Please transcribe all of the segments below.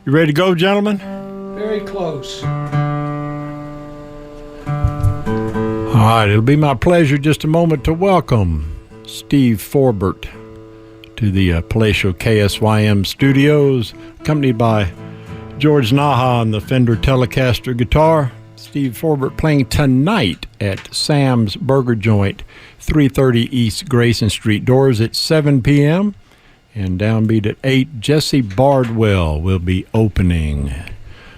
You ready to go, gentlemen? Very close. All right, it'll be my pleasure just a moment to welcome Steve Forbert to the palatial KSYM studios, accompanied by George Naha on the Fender Telecaster guitar. Steve Forbert playing tonight at Sam's Burger Joint, 330 East Grayson Street. Doors at 7 p.m. and downbeat at 8. Jesse Bardwell will be opening.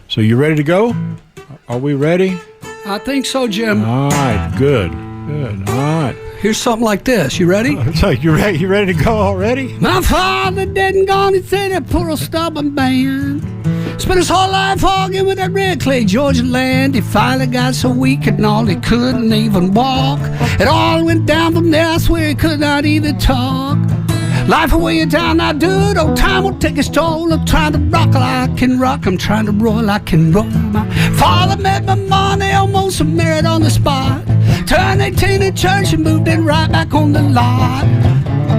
So you ready to go? Are we ready? I think so, Jim. All right, good. All right. Here's something like this. You ready? So you ready to go already? My father dead and gone, he said a poor old stubborn man. Spent his whole life arguing with that red clay Georgia land. He finally got so weak and all he couldn't even walk. It all went down from there, I swear he could not even talk. Life away down, I do it. Oh, time will take its toll. I'm trying to rock like I can rock. I'm trying to roll like I can roll. My father met my mom, they almost married on the spot. Turned 18 in church and moved in right back on the lot.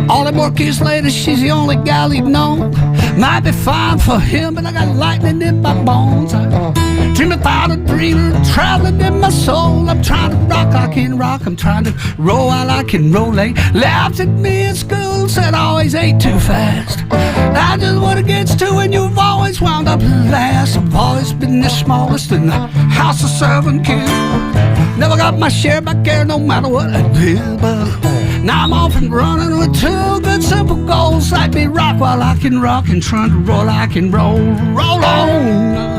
All them more years later, she's the only gal he'd known. Might be fine for him, but I got lightning in my bones. I dream about a dreamer traveling in my soul. I'm trying to rock like I can rock. I'm trying to roll while I can roll. They laughed at me in school, said I always ate too fast. That's just what it gets to when you've always wound up last. I've always been the smallest in the house of 7 kids. Never got my share back there no matter what I did. But now I'm off and running with 2 good simple goals. Like me rock while I can rock and trying to roll like I can roll. Roll on.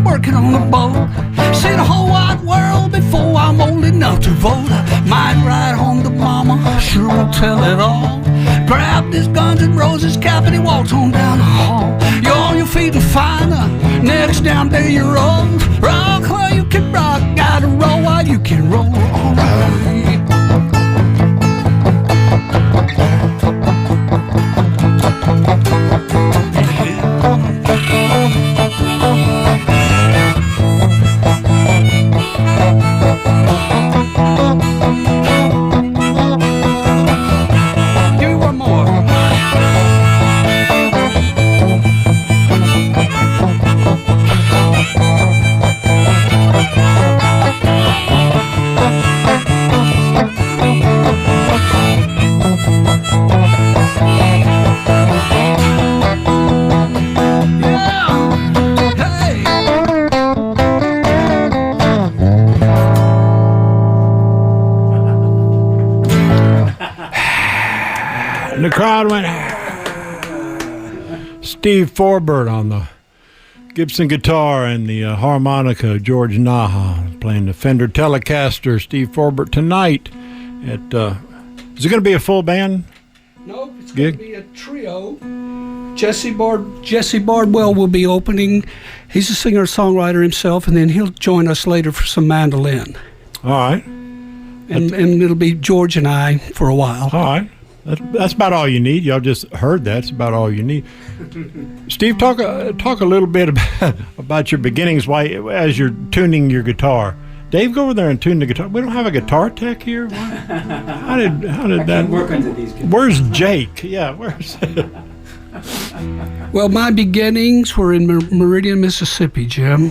Working on the boat, see the whole wide world before I'm old enough to vote. I might ride home to mama, sure will tell it all. Grabbed his Guns N' Roses cap and he walks on down the hall. You're on your feet and fine, next down there you roll. Rock while you can rock, gotta roll while you can roll. All right. The crowd went. Steve Forbert on the Gibson guitar and the harmonica. George Naha playing the Fender Telecaster. Steve Forbert tonight at. Is it going to be a full band? Nope, it's going to be a trio. Jesse Bardwell will be opening. He's a singer-songwriter himself, and then he'll join us later for some mandolin. All right. And it'll be George and I for a while. All right. That's about all you need. Y'all just heard that. It's about all you need. Steve, talk a little bit about your beginnings. Why, as you're tuning your guitar, Dave, go over there and tune the guitar. We don't have a guitar tech here. How did that work under these guitars? Where's Jake? Yeah, where's? Well, my beginnings were in Meridian, Mississippi, Jim.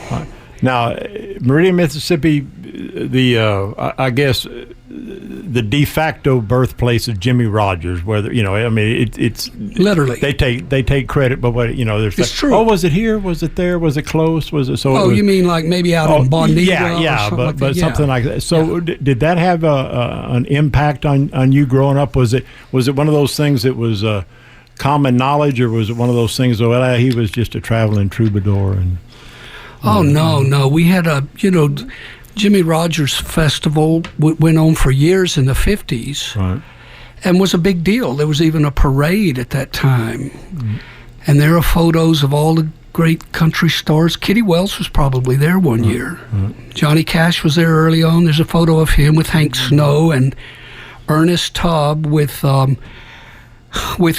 Now, Meridian, Mississippi, I guess the de facto birthplace of Jimmy Rogers. Whether it's literally they take credit, but there's it's true. Oh, was it here? Was it there? Was it close? Was it so? Oh, you mean like maybe out in Bonita? Yeah, but like something like that. So did that have an impact on you growing up? Was it one of those things that was common knowledge, or was it one of those things? Well, he was just a traveling troubadour and. Oh, no. We had Jimmy Rogers Festival went on for years in the 50s. Right. And was a big deal. There was even a parade at that time. Mm-hmm. And there are photos of all the great country stars. Kitty Wells was probably there one year. Right. Johnny Cash was there early on. There's a photo of him with Hank Snow. And Ernest Tubb with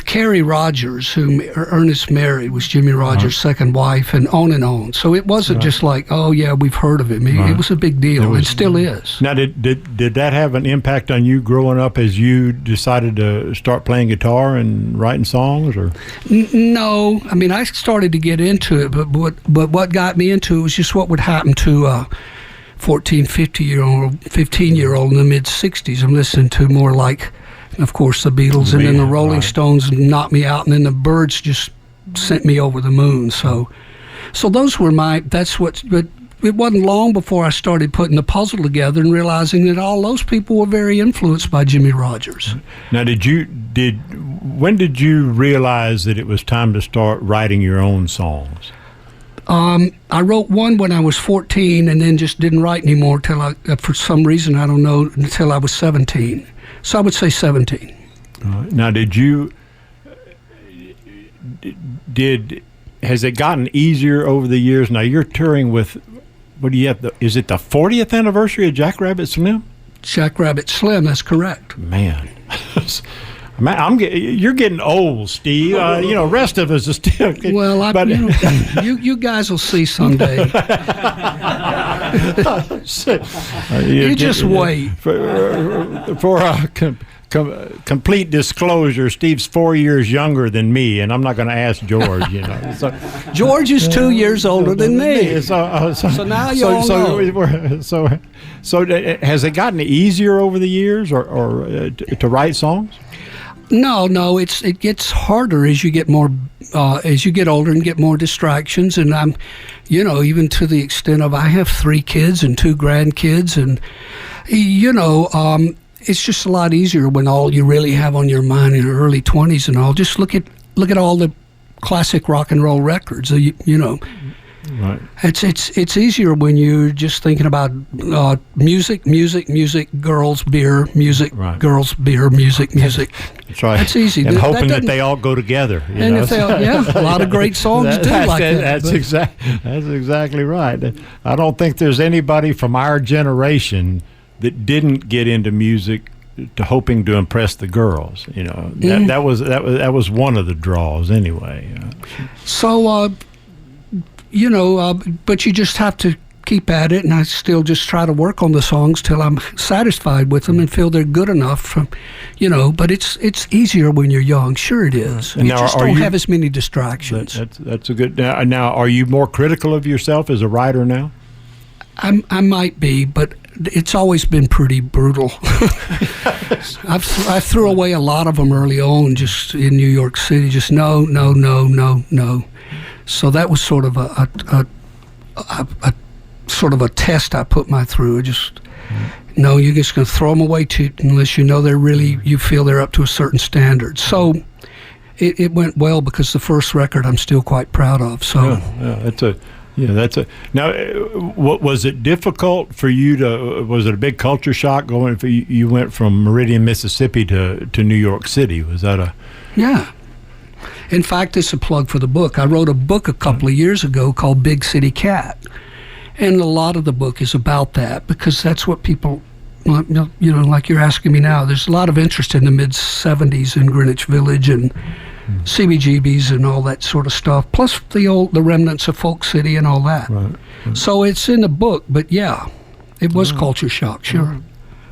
Carrie Rogers, whom Ernest married, was Jimmy Rogers' second wife, and on and on. So it wasn't just like, oh yeah, we've heard of him. It was a big deal. It still is. Now, did that have an impact on you growing up as you decided to start playing guitar and writing songs, or? No, I mean, I started to get into it, but what got me into it was just what would happen to a 14, 15-year-old in the mid-'60s. I'm listening to more like, of course, the Beatles, and then the Rolling Stones knocked me out, and then the Byrds just sent me over the moon. So those were but it wasn't long before I started putting the puzzle together and realizing that all those people were very influenced by Jimmy Rogers. Now, when did you realize that it was time to start writing your own songs? I wrote one when I was 14, and then just didn't write anymore till for some reason, I don't know, until I was 17. So I would say 17. Now, has it gotten easier over the years? Now, you're touring with, what do you have? Is it the 40th anniversary of Jackrabbit Slim? Jackrabbit Slim, that's correct. Man. You're getting old, Steve. Rest of us are still. Well, you guys will see someday. You just wait. For complete disclosure, Steve's 4 years younger than me, and I'm not going to ask George. So, George is 2 years older than me. So now you all know. So has it gotten easier over the years, or to write songs? No, it gets harder as you get older and get more distractions, and I'm, even to the extent of I have 3 kids and 2 grandkids, and it's just a lot easier when all you really have on your mind in your early 20s and all. Just look at all the classic rock and roll records, Right. It's easier when you're just thinking about music, girls, beer, music, right. Girls, beer, music. That's right. That's easy. And hoping that they all go together. A lot of great songs do like that. That's exactly right. I don't think there's anybody from our generation that didn't get into music to hoping to impress the girls. That was one of the draws anyway. So. But you just have to keep at it, and I still just try to work on the songs till I'm satisfied with them and feel they're good enough. But it's easier when you're young. Sure, it is. You just don't have as many distractions. That's a good. Now, are you more critical of yourself as a writer now? I might be, but it's always been pretty brutal. I threw away a lot of them early on, just in New York City. Just no. So that was sort of a sort of a test I put my through. No, you're just going to throw them away unless you feel they're up to a certain standard. So it went well, because the first record I'm still quite proud of. So Now, what was it difficult for you was it a big culture shock going? You went from Meridian, Mississippi to New York City. Was that Yeah. In fact, it's a plug for the book. I wrote a book a couple of years ago called Big City Cat. And a lot of the book is about that, because that's what people, like you're asking me now, there's a lot of interest in the mid-'70s in Greenwich Village and CBGBs and all that sort of stuff, plus the remnants of Folk City and all that. Right. So it's in the book, but yeah, it was culture shock, sure.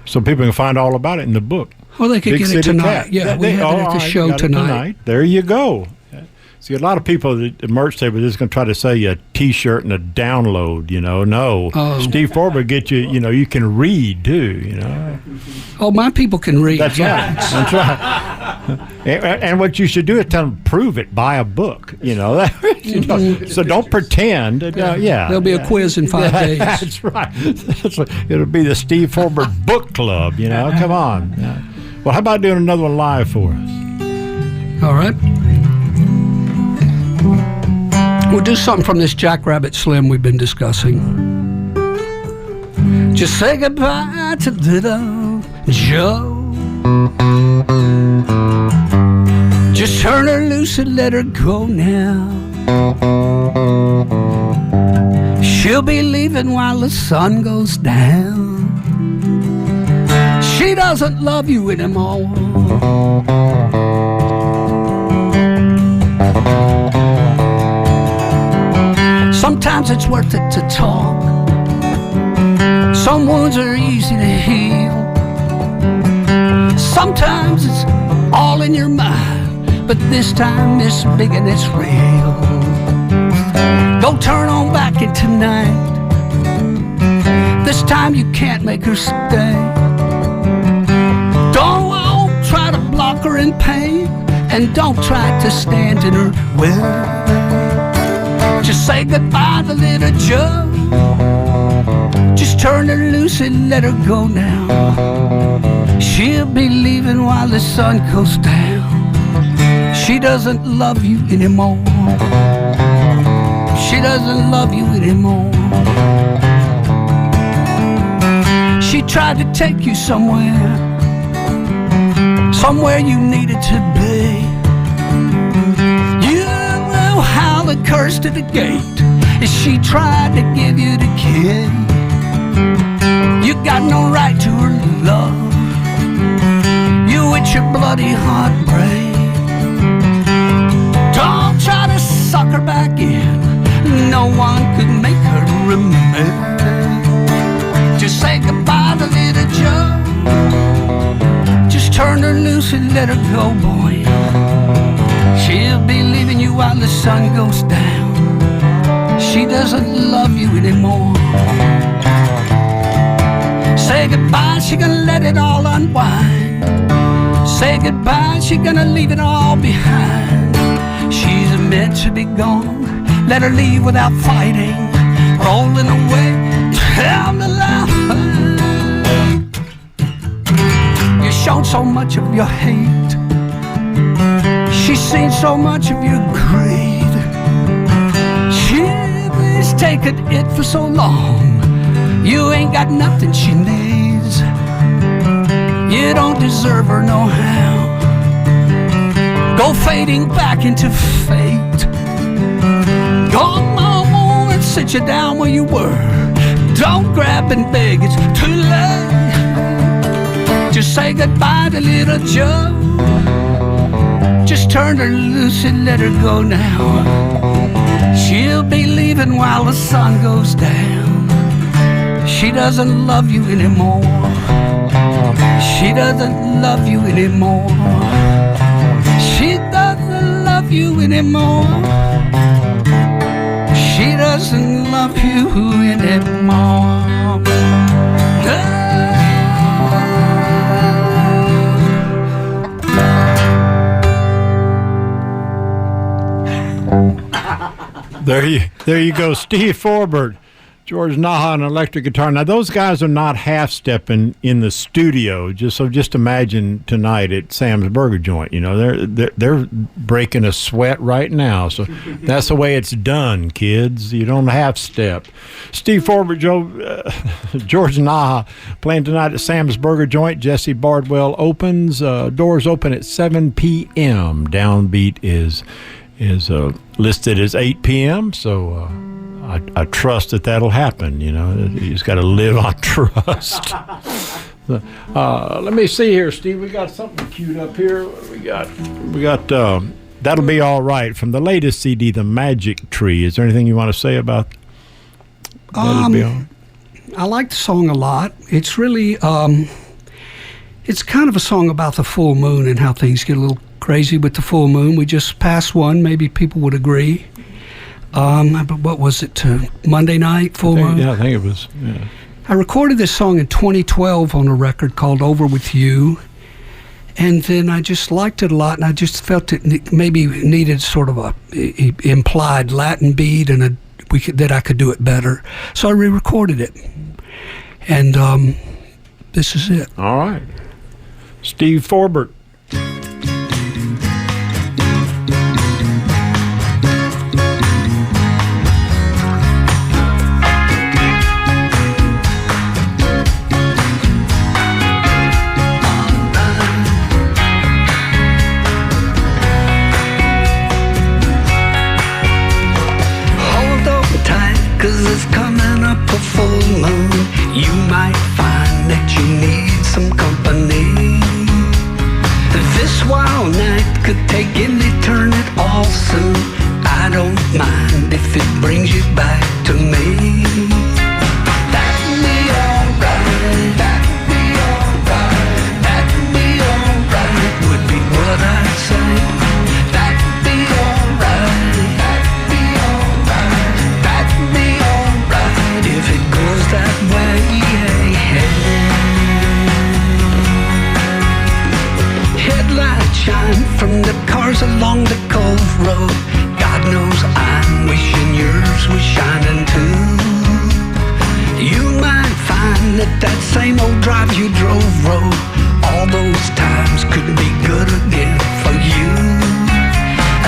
So people can find all about it in the book. Well, they could Big get City it tonight. Cat. Yeah, we have it at the show tonight. There you go. See, a lot of people at the merch table are just going to try to sell you a T-shirt and a download. No, Steve Forbert get you. You can read too. Oh, my people can read. That's right. That's right. And what you should do is tell them, prove it. Buy a book. So don't pretend. There'll be a quiz in 5 days. That's right. It'll be the Steve Forbert Book Club. Come on. Well, how about doing another one live for us? All right. We'll do something from this Jackrabbit Slim we've been discussing. Just say goodbye to little Joe. Just turn her loose and let her go now. She'll be leaving while the sun goes down. She doesn't love you anymore. Sometimes it's worth it to talk. Some wounds are easy to heal. Sometimes it's all in your mind, but this time it's big and it's real. Go turn on back in tonight. This time you can't make her stay. Don't try to block her in pain, and don't try to stand in her way. Just say goodbye to little Joe. Just turn her loose and let her go now. She'll be leaving while the sun goes down. She doesn't love you anymore. She doesn't love you anymore. She tried to take you somewhere, somewhere you needed to be. You know how the curse to the gate is she tried to give you the key. You got no right to her love. You with your bloody heartbreak. Don't try to suck her back in. No one could make her remember. Just say goodbye to little Joe. Just turn her loose and let her go, boy. She'll be leaving you while the sun goes down. She doesn't love you anymore. Say goodbye, she gonna let it all unwind. Say goodbye, she gonna leave it all behind. She's meant to be gone. Let her leave without fighting, rolling away down the line. You showed so much of your hate. She's seen so much of your greed. She's taken it for so long. You ain't got nothing she needs. You don't deserve her no how. Go fading back into fate. Go on and sit you down where you were. Don't grab and beg, it's too late. Just say goodbye to little Joe. Just turn her loose and let her go now. She'll be leaving while the sun goes down. She doesn't love you anymore. She doesn't love you anymore. She doesn't love you anymore. She doesn't love you anymore. There you go, Steve Forbert, George Naha on electric guitar. Now those guys are not half-stepping in the studio. Just imagine tonight at Sam's Burger Joint. You know, they're breaking a sweat right now. So that's the way it's done, kids. You don't half-step. Steve Forbert, George Naha playing tonight at Sam's Burger Joint. Jesse Bardwell opens. Doors open at 7 p.m. Downbeat is listed as 8 p.m. So. I trust that'll happen. You know, you just got to live on trust. Let me see here, Steve. We got something queued up here. We got. That'll Be All Right from the latest CD, The Magic Tree. Is there anything you want to say about? That'll Be All Right? I like the song a lot. It's really, it's kind of a song about the full moon and how things get a little crazy with the full moon. We just passed one. Maybe people would agree. But what was it? Monday night, full moon? Yeah, I think it was. Yeah. I recorded this song in 2012 on a record called Over With You, and then I just liked it a lot, and I just felt it maybe needed sort of a implied Latin beat and that I could do it better. So I re-recorded it, and this is it. All right. Steve Forbert. Full moon, you might find that you need some company. could take any turn at all soon. I don't mind if it brings you back to me. That'd be alright, that'd be alright, that'd be alright, would be what I'd say. That'd be alright, that'd be alright, that'd be alright, if it goes that way. Headlights shine from the cars along the Cove Road. God knows I'm wishing yours was shining too. You might find that that same old drive you drove road, all those times could be good again for you.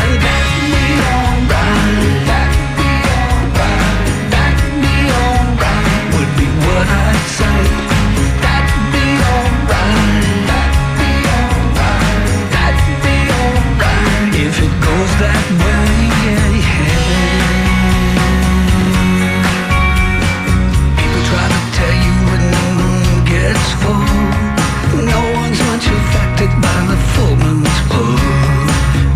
And that'd be alright, that'd be alright, that'd be alright, would be what I'd say. That'd be alright, that'd be alright, that'd be alright, if it goes that way. People try to tell you when the moon gets full, no one's much affected by the full moon's pull.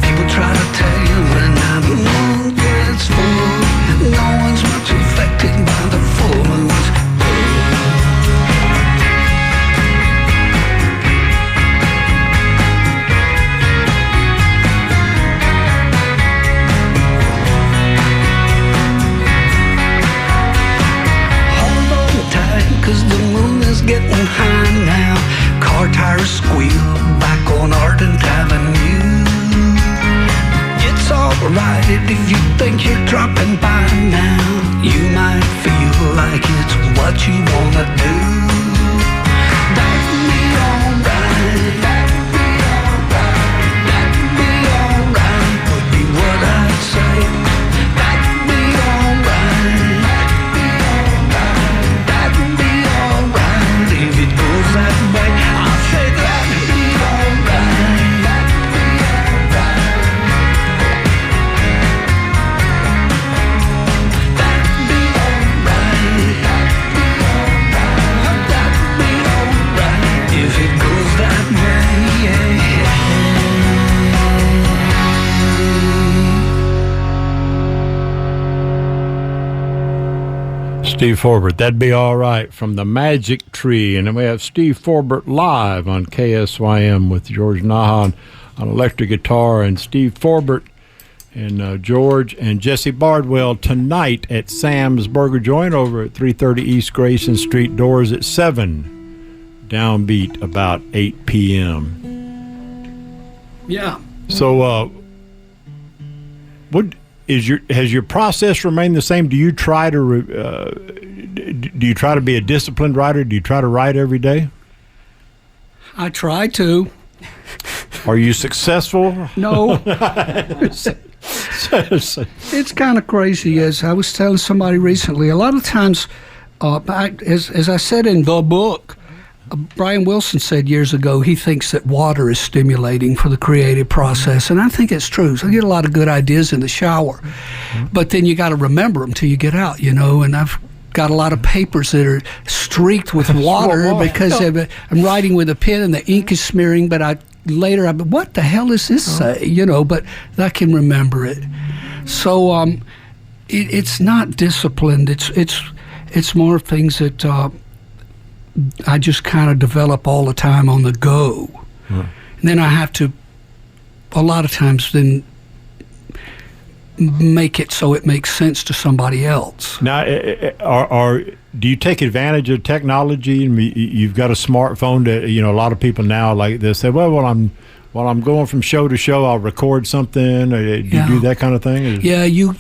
People try to tell you when the moon gets full, no one's much affected by the full moon's getting high now. Car tires squeal back on Ardent Avenue. It's alright if you think you're dropping by now. You might feel like it's what you wanna do. That'd be alright, that'd be alright, that'd be alright, would be what I'd say. That'd be alright, that'd be alright, that'd be alright, if it goes that way. I'll say that'd be alright, that'd be alright, that'd be alright, that'd be alright, if it goes that way. Steve Forbert, that'd be all right, from the Magic Tree. And then we have Steve Forbert live on KSYM with George Nahan on electric guitar, and Steve Forbert and George and Jesse Bardwell tonight at Sam's Burger Joint over at 330 East Grayson Street. Doors at 7, downbeat about 8 p.m. Yeah. So has your process remained the same? Do you try to be a disciplined writer? Do you try to write every day? I try to. Are you successful? No. It's kind of crazy. As I was telling somebody recently, a lot of times, as I said in the book, Brian Wilson said years ago he thinks that water is stimulating for the creative process, and I think it's true. So I get a lot of good ideas in the shower, but then you got to remember them till you get out, and I've got a lot of papers that are streaked with water because I'm writing with a pen and the ink is smearing, but what the hell does this say, but I can remember it. So it's not disciplined. It's more things that I just kind of develop all the time on the go. And then I have to, a lot of times, then make it so it makes sense to somebody else. Now, do you take advantage of technology? You've got a smartphone that, a lot of people now, like they say, well, while I'm going from show to show, I'll record something. Do you do that kind of thing? Yeah, you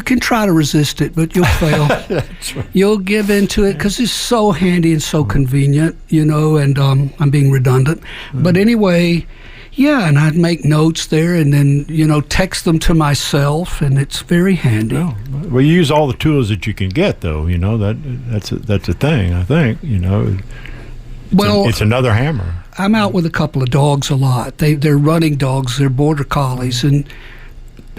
can try to resist it, but you'll fail. That's right. You'll give into it because it's so handy and so convenient, and I'm being redundant. But anyway, yeah, and I'd make notes there and then, text them to myself, and it's very handy. Oh, well, you use all the tools that you can get, though. That's a thing, I think, It's another hammer. I'm out with a couple of dogs a lot. They're running dogs. They're border collies, and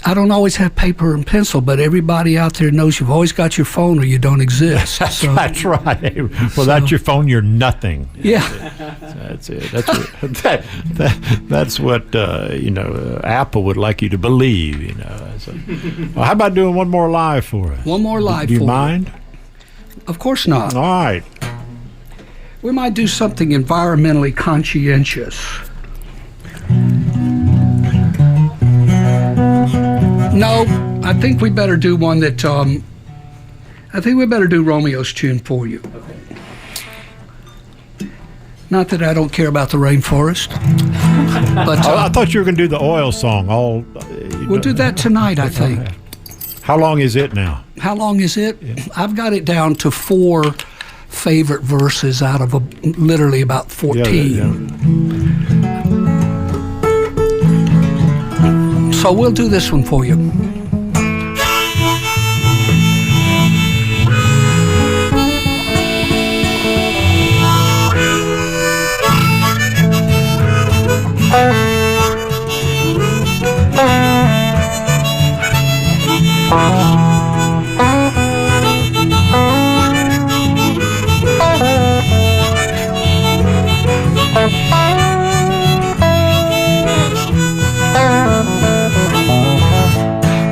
I don't always have paper and pencil, but everybody out there knows you've always got your phone or you don't exist. That's right. Without your phone, you're nothing. Yeah. That's it. That's what Apple would like you to believe. So, well, how about doing one more live for us? One more live. Do you mind? Of course not. All right. We might do something environmentally conscientious. No, I think we better do one that, I think we better do Romeo's tune for you. Okay. Not that I don't care about the rainforest, but... I thought you were going to do the oil song. We'll do that tonight, I think. How long is it now? How long is it? Yeah. I've got it down to 4 favorite verses out of literally about 14. Yeah. So we'll do this one for you.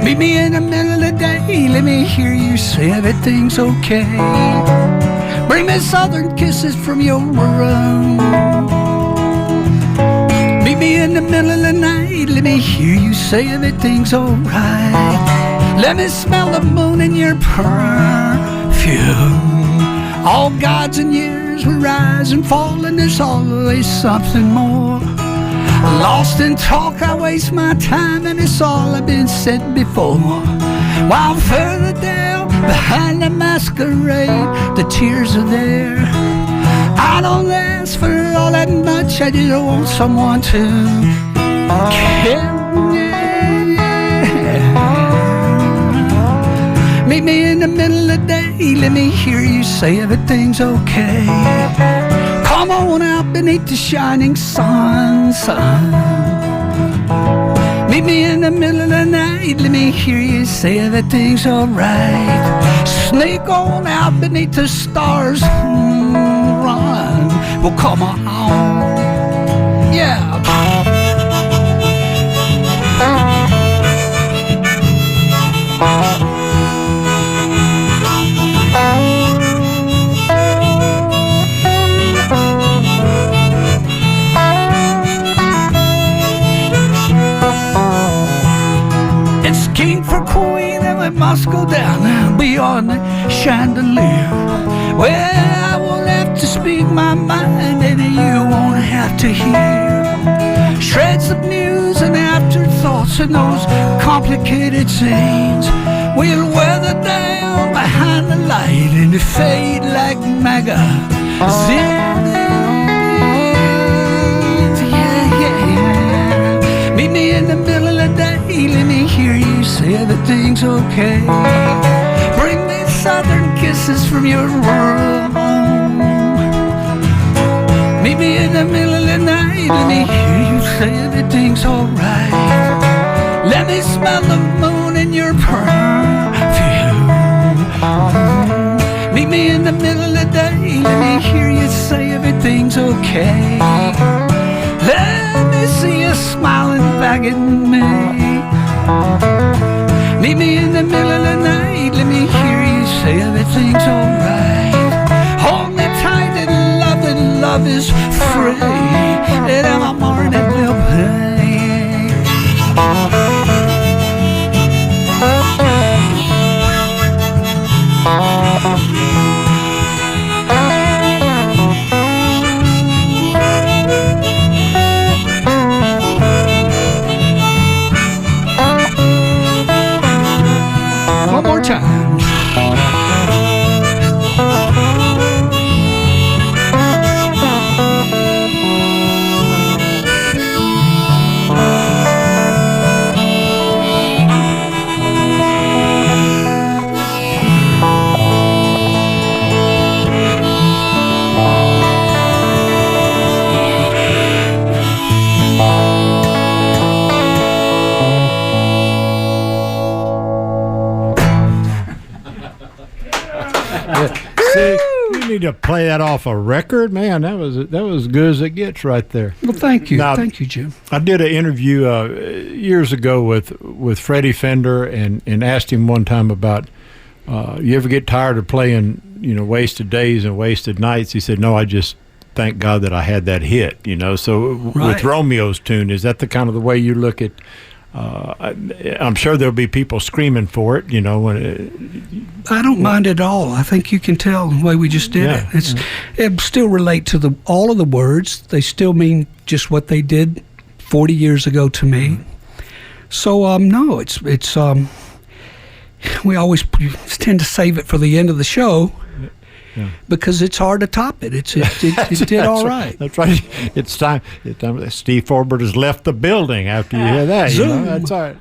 Meet me in the middle of the day, let me hear you say everything's okay. Bring me southern kisses from your room. Meet me in the middle of the night, let me hear you say everything's alright. Let me smell the moon in your perfume. All gods and years will rise and fall, and there's always something more. Lost in talk, I waste my time, and it's all I've been said before. While further down, behind the masquerade, the tears are there. I don't ask for all that much, I just want someone to care. Meet me in the middle of the day, let me hear you say everything's okay. Come on out beneath the shining sun. Meet me in the middle of the night, let me hear you say everything's alright. Sneak on out beneath the stars, run. Well, come on, yeah. King for queen, and we must go down beyond the chandelier, where I won't have to speak my mind and you won't have to hear shreds of news and afterthoughts and those complicated scenes. We'll weather down behind the light and fade like magazines. Meet me in the middle of the day, let me hear you say everything's okay. Bring me southern kisses from your room. Meet me in the middle of the night, let me hear you say everything's alright. Let me smell the moon in your perfume. Meet me in the middle of the day, let me hear you say everything's okay. Let me see you smiling back at me. Meet me in the middle of the night, let me hear you say everything's alright. Hold me tight and love is free, and every morning will pay. One more time. need to play that off a record, man. That was as good as it gets right there. Well, thank you. Now, thank you, Jim. I did an interview years ago with Freddie Fender and asked him one time about you ever get tired of playing, wasted days and wasted nights? He said, no, I just thank God that I had that hit, So with Romeo's tune, is that the kind of the way you look at? I'm sure there'll be people screaming for it, I don't mind at all. I think you can tell the way we just did it. It still relate to all of the words. They still mean just what they did 40 years ago to me. So no, it's we always tend to save it for the end of the show. Yeah. Because it's hard to top it. It did all right. That's right. It's time. Steve Forbert has left the building after you hear that. That's all right.